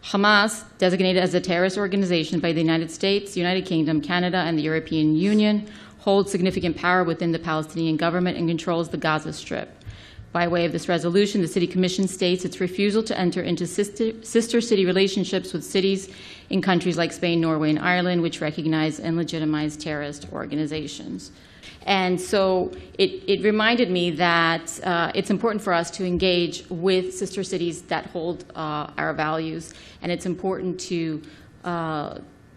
Hamas, designated as a terrorist organization by the United States, United Kingdom, Canada, and the European Union, holds significant power within the Palestinian government and controls the Gaza Strip. By way of this resolution, the City Commission states its refusal to enter into sister city relationships with cities in countries like Spain, Norway, and Ireland, which recognize and legitimize terrorist organizations. And so it reminded me that it's important for us to engage with sister cities that hold our values, and it's important to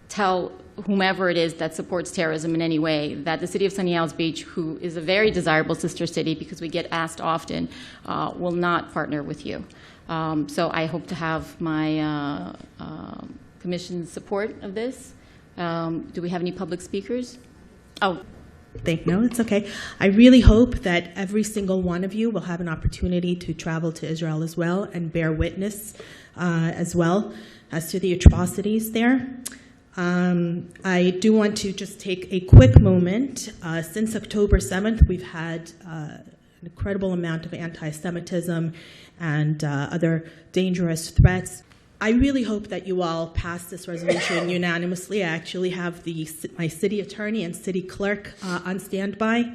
tell whomever it is that supports terrorism in any way that the city of Sunny Isles Beach, who is a very desirable sister city because we get asked often, will not partner with you. So I hope to have my commission's support of this. Do we have any public speakers? Oh. No, it's okay. I really hope that every single one of you will have an opportunity to travel to Israel as well and bear witness as well as to the atrocities there. I do want to just take a quick moment. Since October 7th, we've had an incredible amount of anti-Semitism and other dangerous threats. I really hope that you all pass this resolution unanimously. I actually have my city attorney and city clerk on standby,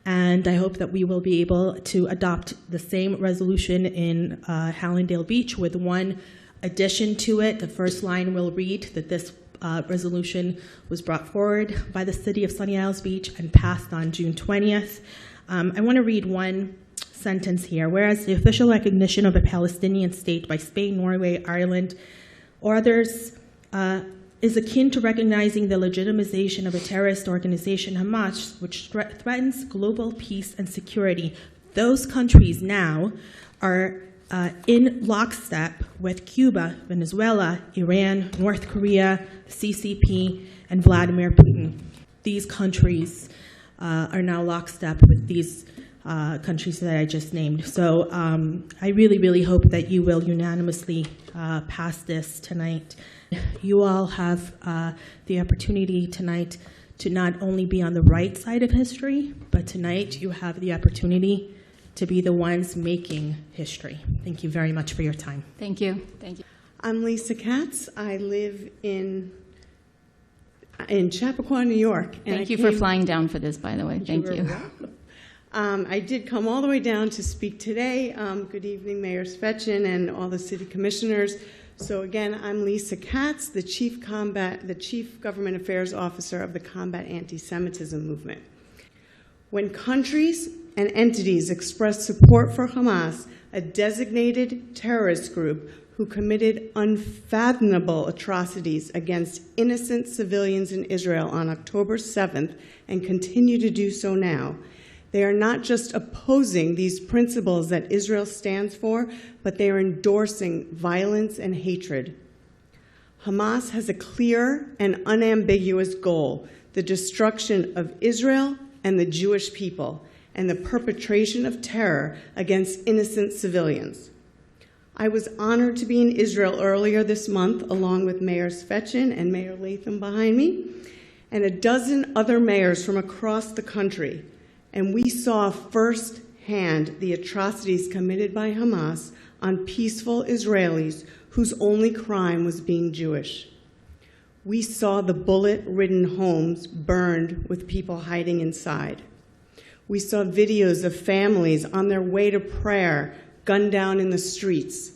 and I hope that we will be able to adopt the same resolution in Hallandale Beach with one addition to it. The first line will read that this resolution was brought forward by the city of Sunny Isles Beach and passed on June 20th. I want to read one sentence here. Whereas the official recognition of a Palestinian state by Spain, Norway, Ireland, or others is akin to recognizing the legitimization of a terrorist organization, Hamas, which threatens global peace and security. Those countries now are in lockstep with Cuba, Venezuela, Iran, North Korea, CCP, and Vladimir Putin. These countries are now lockstep with these countries that I just named. So I really, really hope that you will unanimously pass this tonight. You all have the opportunity tonight to not only be on the right side of history, but tonight you have the opportunity to be the ones making history. Thank you very much for your time. Thank you. Thank you. I'm Lisa Katz. I live in Chappaqua, New York. Thank you for flying down for this, by the way. Thank you. I did come all the way down to speak today. Good evening, Mayor Svechin and all the city commissioners. So again, I'm Lisa Katz, the Chief Government Affairs Officer of the Combat Anti-Semitism Movement. When countries and entities express support for Hamas, a designated terrorist group who committed unfathomable atrocities against innocent civilians in Israel on October 7th and continue to do so now, they are not just opposing these principles that Israel stands for, but they are endorsing violence and hatred. Hamas has a clear and unambiguous goal: the destruction of Israel and the Jewish people, and the perpetration of terror against innocent civilians. I was honored to be in Israel earlier this month, along with Mayor Svechin and Mayor Latham behind me, and a dozen other mayors from across the country. And we saw firsthand the atrocities committed by Hamas on peaceful Israelis whose only crime was being Jewish. We saw the bullet-ridden homes burned with people hiding inside. We saw videos of families on their way to prayer gunned down in the streets.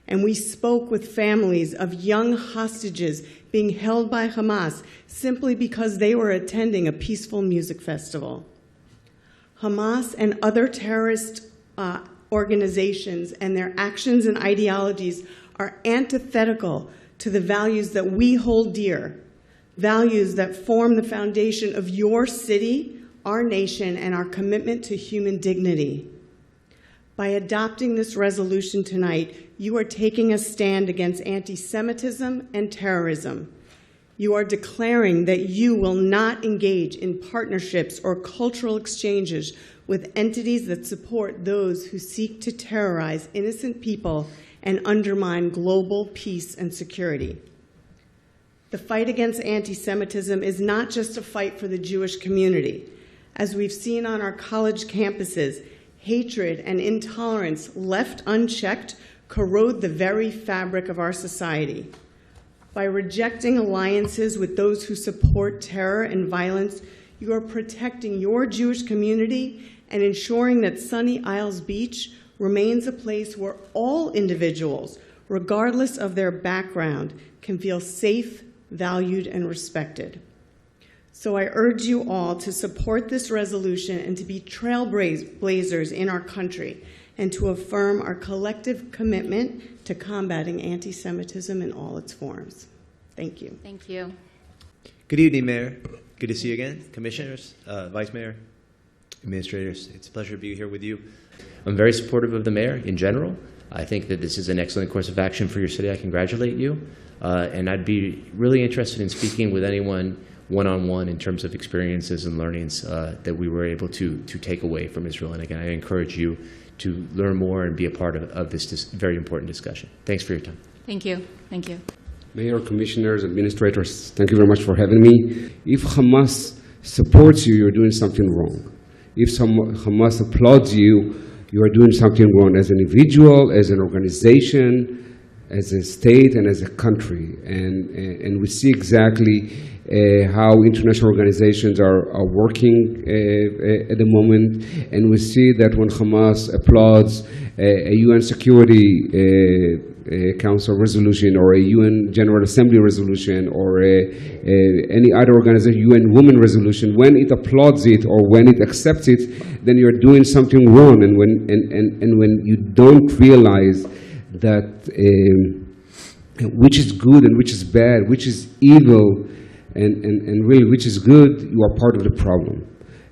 And we spoke with families of young hostages being held by Hamas simply because they were attending a peaceful music festival. Hamas and other terrorist organizations and their actions and ideologies are antithetical to the values that we hold dear, values that form the foundation of your city, our nation, and our commitment to human dignity. By adopting this resolution tonight, you are taking a stand against anti-Semitism and terrorism. You are declaring that you will not engage in partnerships or cultural exchanges with entities that support those who seek to terrorize innocent people and undermine global peace and security. The fight against anti-Semitism is not just a fight for the Jewish community. As we've seen on our college campuses, hatred and intolerance left unchecked corrode the very fabric of our society. By rejecting alliances with those who support terror and violence, you are protecting your Jewish community and ensuring that Sunny Isles Beach remains a place where all individuals, regardless of their background, can feel safe, valued, and respected. So I urge you all to support this resolution and to be trailblazers in our country and to affirm our collective commitment to combating anti-Semitism in all its forms. Thank you. Thank you. Good evening, Mayor. Good to see you again. Commissioners, Vice Mayor, administrators, it's a pleasure to be here with you. I'm very supportive of the mayor in general. I think that this is an excellent course of action for your city. I congratulate you. And I'd be really interested in speaking with anyone one-on-one in terms of experiences and learnings that we were able to take away from Israel. And again, I encourage you to learn more and be a part of this very important discussion. Thanks for your time. Thank you. Thank you. Mayor, commissioners, administrators, thank you very much for having me. If Hamas supports you, you're doing something wrong. If Hamas applauds you, you are doing something wrong as an individual, as an organization, as a state, and as a country. And we see exactly how international organizations are working at the moment. And we see that when Hamas applauds a UN Security Council resolution or a UN General Assembly resolution or any other organization, UN Women resolution, when it applauds it or when it accepts it, then you're doing something wrong. And when you don't realize that which is good and which is bad, which is evil and really which is good, you are part of the problem.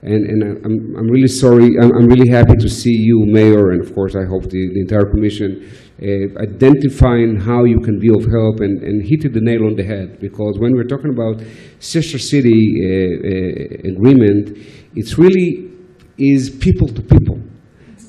And I'm really sorry. I'm really happy to see you, Mayor, and of course I hope the entire Commission identifying how you can be of help and hitting the nail on the head. Because when we're talking about sister city agreement, it's really is people to people.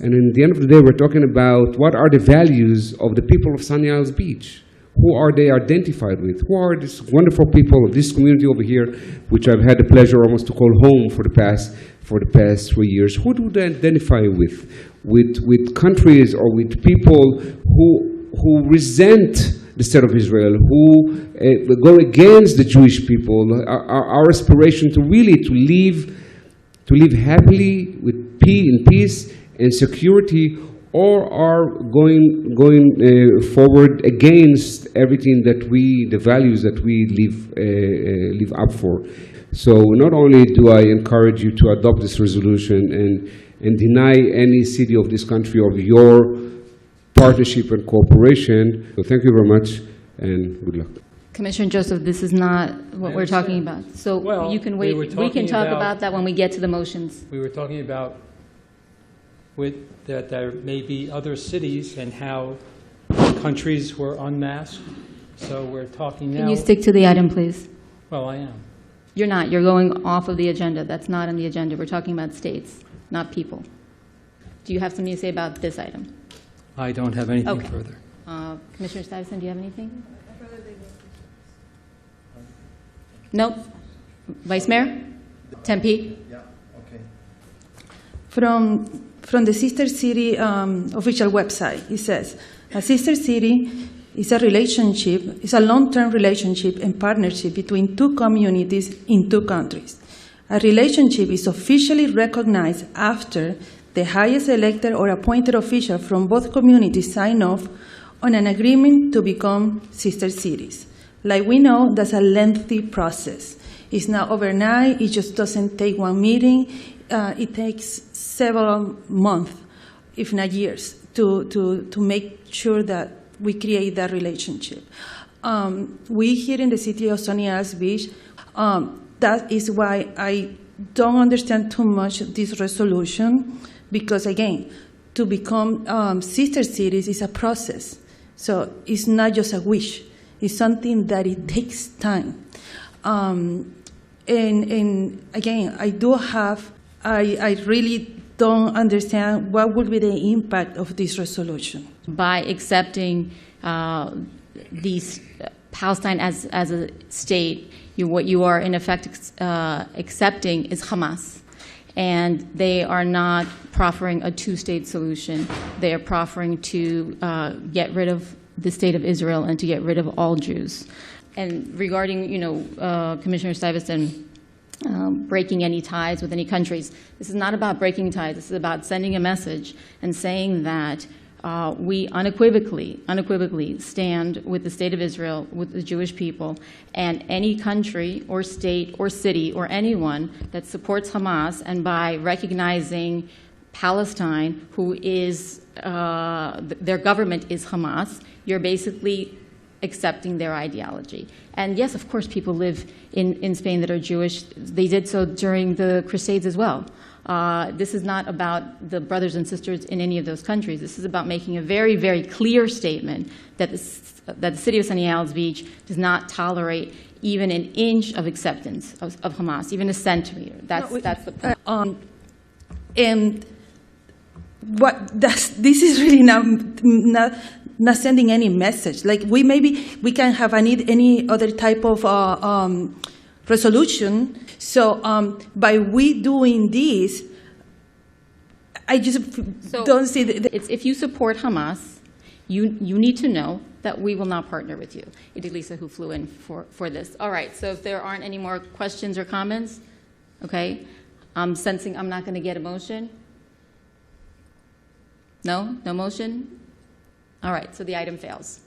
And in the end of the day, we're talking about what are the values of the people of Sunny Isles Beach. Who are they identified with? Who are these wonderful people of this community over here, which I've had the pleasure almost to call home for the past 3 years? Who do they identify with? With countries or with people who resent the state of Israel, who go against the Jewish people? Our aspiration to really to live happily with peace and security, or are going forward against everything that the values that we live up for. So not only do I encourage you to adopt this resolution and deny any city of this country of your partnership and cooperation. So thank you very much and good luck. Commissioner Joseph, this is not what we're talking about. So Well, you can we wait. were We can talking talk about- about that when we get to the motions. We were talking about that there may be other cities and how countries were unmasked. So we're talking now. Can you stick to the item, please? Well, I am. You're not. You're going off of the agenda. That's not on the agenda. We're talking about states, not people. Do you have something to say about this item? I don't have anything Okay. further. Commissioner Stuyvesant, do you have anything? Nope. Vice Mayor? Tempe? From the Sister City official website, it says, a sister city is a relationship, is a long-term relationship and partnership between two communities in two countries. A relationship is officially recognized after the highest elected or appointed official from both communities sign off on an agreement to become sister cities. Like we know, that's a lengthy process. It's not overnight, it just doesn't take one meeting. It takes several months, if not years, to make sure that we create that relationship. We here in the city of Sunny Isles Beach, that is why I don't understand too much this resolution, because again, to become sister cities is a process. So it's not just a wish, it's something that it takes time. And again, I really don't understand what would be the impact of this resolution. By accepting these Palestine as a state, what you are in effect accepting is Hamas. And they are not proffering a two-state solution. They are proffering to get rid of the state of Israel and to get rid of all Jews. And regarding, Commissioner Stuyvesant, breaking any ties with any countries, this is not about breaking ties. This is about sending a message and saying that we unequivocally stand with the state of Israel, with the Jewish people, and any country or state or city or anyone that supports Hamas, and by recognizing Palestine, who is, their government is Hamas, you're basically accepting their ideology. And yes, of course, people live in Spain that are Jewish. They did so during the Crusades as well. This is not about the brothers and sisters in any of those countries. This is about making a very, very clear statement that the city of Sunny Isles Beach does not tolerate even an inch of acceptance of Hamas, even a centimeter. That's the point. And this is really not sending any message. Like maybe we can have any other type of resolution. So by we doing this, I just don't see it's if you support Hamas, you need to know that we will not partner with you. Idilisa, who flew in for this. All right, so if there aren't any more questions or comments, okay, I'm sensing I'm not going to get a motion. No motion? All right, so the item fails.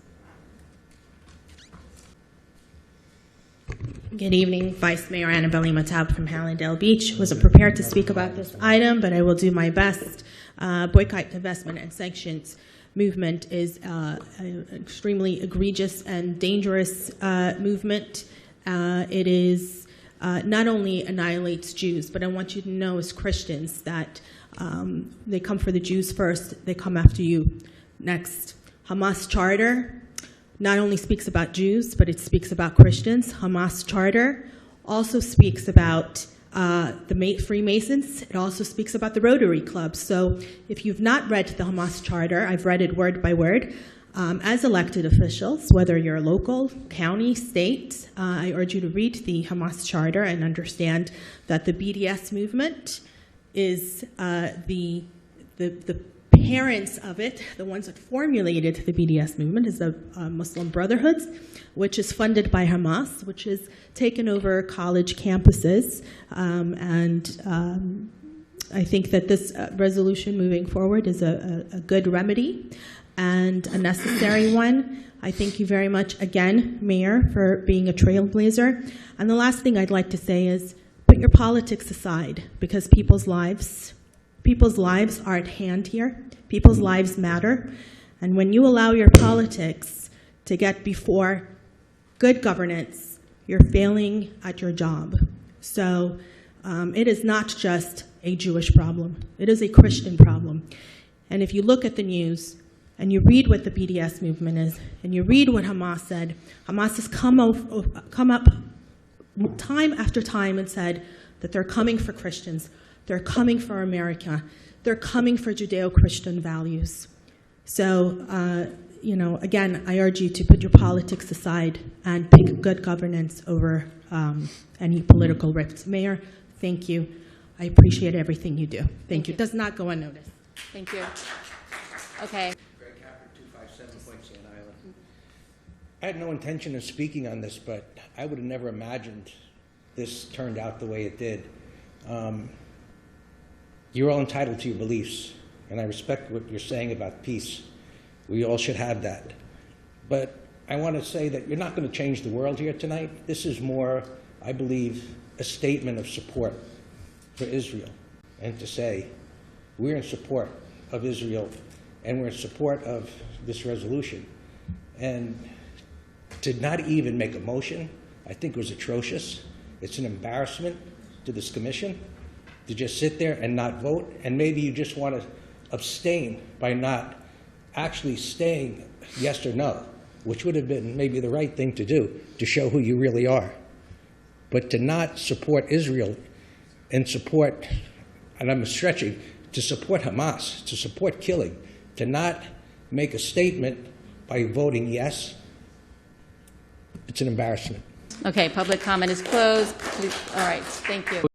Good evening, Vice Mayor Annabelle Matab from Hallandale Beach. Wasn't prepared to speak about this item, but I will do my best. Boycott, divestment, and sanctions movement is an extremely egregious and dangerous movement. It is not only annihilates Jews, but I want you to know as Christians that they come for the Jews first, they come after you next. Hamas Charter not only speaks about Jews, but it speaks about Christians. Hamas Charter also speaks about the Freemasons. It also speaks about the Rotary Club. So if you've not read the Hamas Charter, I've read it word by word. As elected officials, whether you're local, county, state, I urge you to read the Hamas Charter and understand that the BDS movement is the parents of it, the ones that formulated the BDS movement, is the Muslim Brotherhoods, which is funded by Hamas, which has taken over college campuses. I think that this resolution moving forward is a good remedy and a necessary one. I thank you very much again, Mayor, for being a trailblazer. And the last thing I'd like to say is put your politics aside, because people's lives are at hand here. People's lives matter. And when you allow your politics to get before good governance, you're failing at your job. So it is not just a Jewish problem. It is a Christian problem. And if you look at the news and you read what the BDS movement is, and you read what Hamas said, Hamas has come up time after time and said that they're coming for Christians. They're coming for America. They're coming for Judeo-Christian values. So, again, I urge you to put your politics aside and pick good governance over any political rifts. Mayor, thank you. I appreciate everything you do. Thank you. It does not go unnoticed. Thank you. Okay. Greg Capper, 257 Point St. Island. I had no intention of speaking on this, but I would have never imagined this turned out the way it did. You're all entitled to your beliefs, and I respect what you're saying about peace. We all should have that. But I want to say that you're not going to change the world here tonight. This is more, I believe, a statement of support for Israel, and to say we're in support of Israel and we're in support of this resolution. And to not even make a motion, I think was atrocious. It's an embarrassment to this commission to just sit there and not vote, and maybe you just want to abstain by not actually saying yes or no, which would have been maybe the right thing to do to show who you really are. But to not support Israel and support, and I'm stretching, to support Hamas, to support killing, to not make a statement by voting yes, it's an embarrassment. Okay, public comment is closed. Please, all right, thank you.